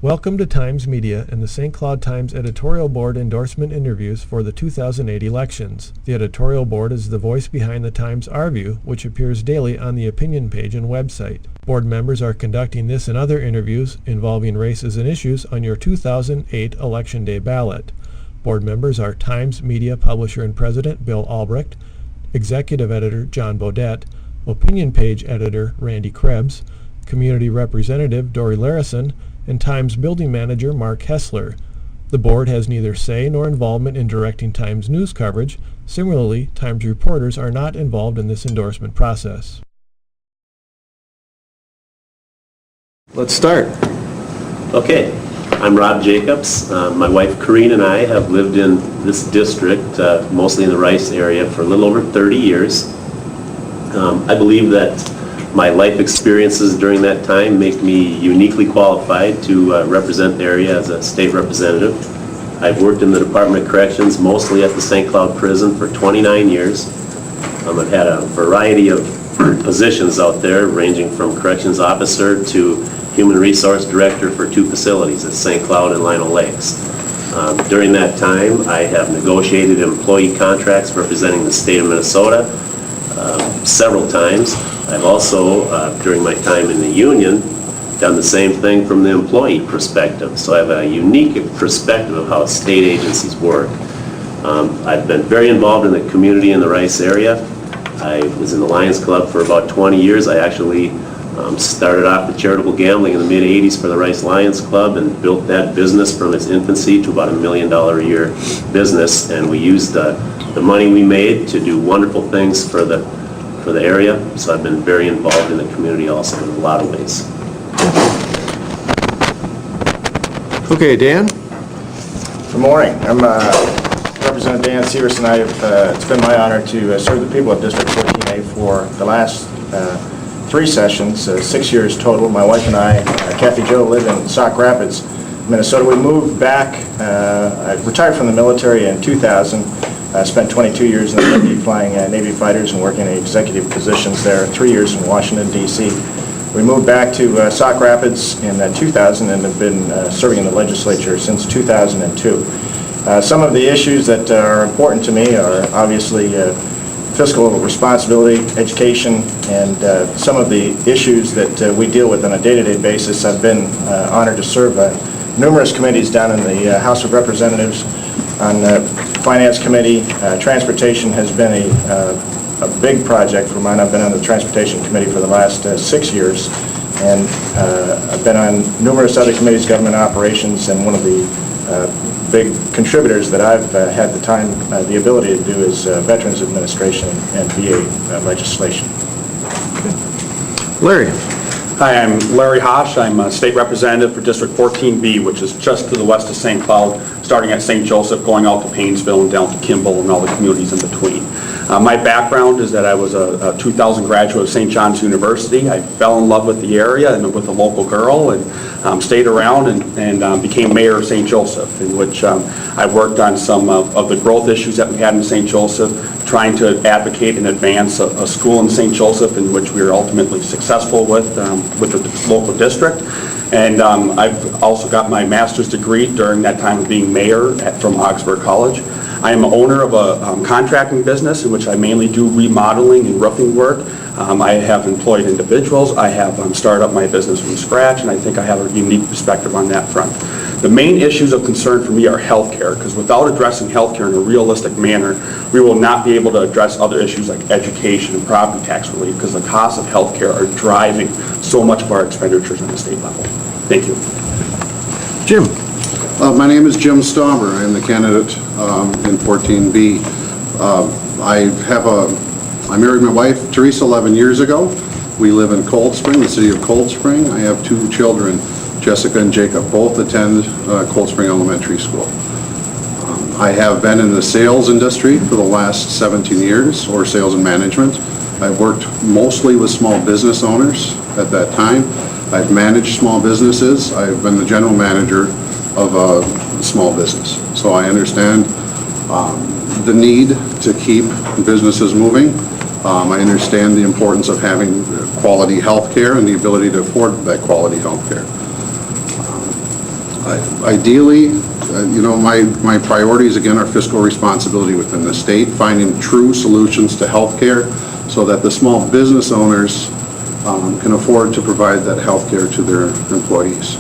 Welcome to Times Media and the St. Cloud Times Editorial Board endorsement interviews for the 2008 elections. The Editorial Board is the voice behind the Times Review, which appears daily on the opinion page and website. Board members are conducting this and other interviews involving races and issues on your 2008 Election Day ballot. Board members are Times Media Publisher and President Bill Albrecht, Executive Editor John Bodette, Opinion Page Editor Randy Krebs, Community Representative Dory Larison, and Times Building Manager Mark Hessler. The board has neither say nor involvement in directing Times news coverage. Similarly, Times reporters are not involved in this endorsement process. Let's start. Okay, I'm Rob Jacobs. My wife Corrine and I have lived in this district, mostly in the Rice area, for a little over 30 years. I believe that my life experiences during that time make me uniquely qualified to represent the area as a state representative. I've worked in the Department of Corrections, mostly at the St. Cloud Prison, for 29 years. I've had a variety of positions out there, ranging from corrections officer to human resource director for 2 facilities at St. Cloud and Lino Lakes. During that time, I have negotiated employee contracts representing the state of Minnesota several times. I've also, during my time in the union, done the same thing from the employee perspective. So I have a unique perspective of how state agencies work. I've been very involved in the community in the Rice area. I was in the Lions Club for about 20 years. I actually started off with charitable gambling in the mid-'80s for the Rice Lions Club and built that business from its infancy to about $1 million a year business. And we used the money we made to do wonderful things for the area. So I've been very involved in the community also in a lot of ways. Okay, Dan. Good morning. I'm Representative Dan Severson. It's been my honor to serve the people of District 14A for the last 3 sessions, 6 years total. My wife and I, Kathy Jo, live in Sauk Rapids, Minnesota. We moved back. I retired from the military in 2000. I spent 22 years in the Navy flying Navy fighters and working in executive positions there, 3 years in Washington, D.C. We moved back to Sauk Rapids in 2000 and have been serving in the legislature since 2002. Some of the issues that are important to me are obviously fiscal responsibility, education, and some of the issues that we deal with on a day-to-day basis. I've been honored to serve numerous committees down in the House of Representatives. On the Finance Committee, transportation has been a big project for mine. I've been on the Transportation Committee for the last 6 years, and I've been on numerous other committees, government operations, and one of the big contributors that I've had the ability to do is Veterans Administration and VA legislation. Larry. Hi, I'm Larry Hosch. I'm a state representative for District 14B, which is just to the west of St. Cloud, starting at St. Joseph, going out to Paynesville and down to Kimball and all the communities in between. My background is that I was a 2000 graduate of St. John's University. I fell in love with the area and with a local girl, and stayed around and became mayor of St. Joseph, in which I worked on some of the growth issues that we had in St. Joseph, trying to advocate and advance a school in St. Joseph, in which we were ultimately successful with the local district. And I've also got my master's degree during that time of being mayor from Augsburg College. I am an owner of a contracting business in which I mainly do remodeling and roofing work. I have employed individuals. I have started up my business from scratch, and I think I have a unique perspective on that front. The main issues of concern for me are healthcare, because without addressing healthcare in a realistic manner, we will not be able to address other issues like education and property tax relief, because the costs of healthcare are driving so much of our expenditures on the state level. Thank you. Jim. My name is Jim Stauber. I'm the candidate in 14B. I married my wife, Teresa, 11 years ago. We live in Cold Spring, the city of Cold Spring. I have 2 children, Jessica and Jacob. Both attend Cold Spring Elementary School. I have been in the sales industry for the last 17 years, or sales and management. I've worked mostly with small business owners at that time. I've managed small businesses. I've been the general manager of a small business. So I understand the need to keep businesses moving. I understand the importance of having quality health care and the ability to afford that quality health care. Ideally, my priorities, again, are fiscal responsibility within the state, finding true solutions to health care so that the small business owners can afford to provide that health care to their employees.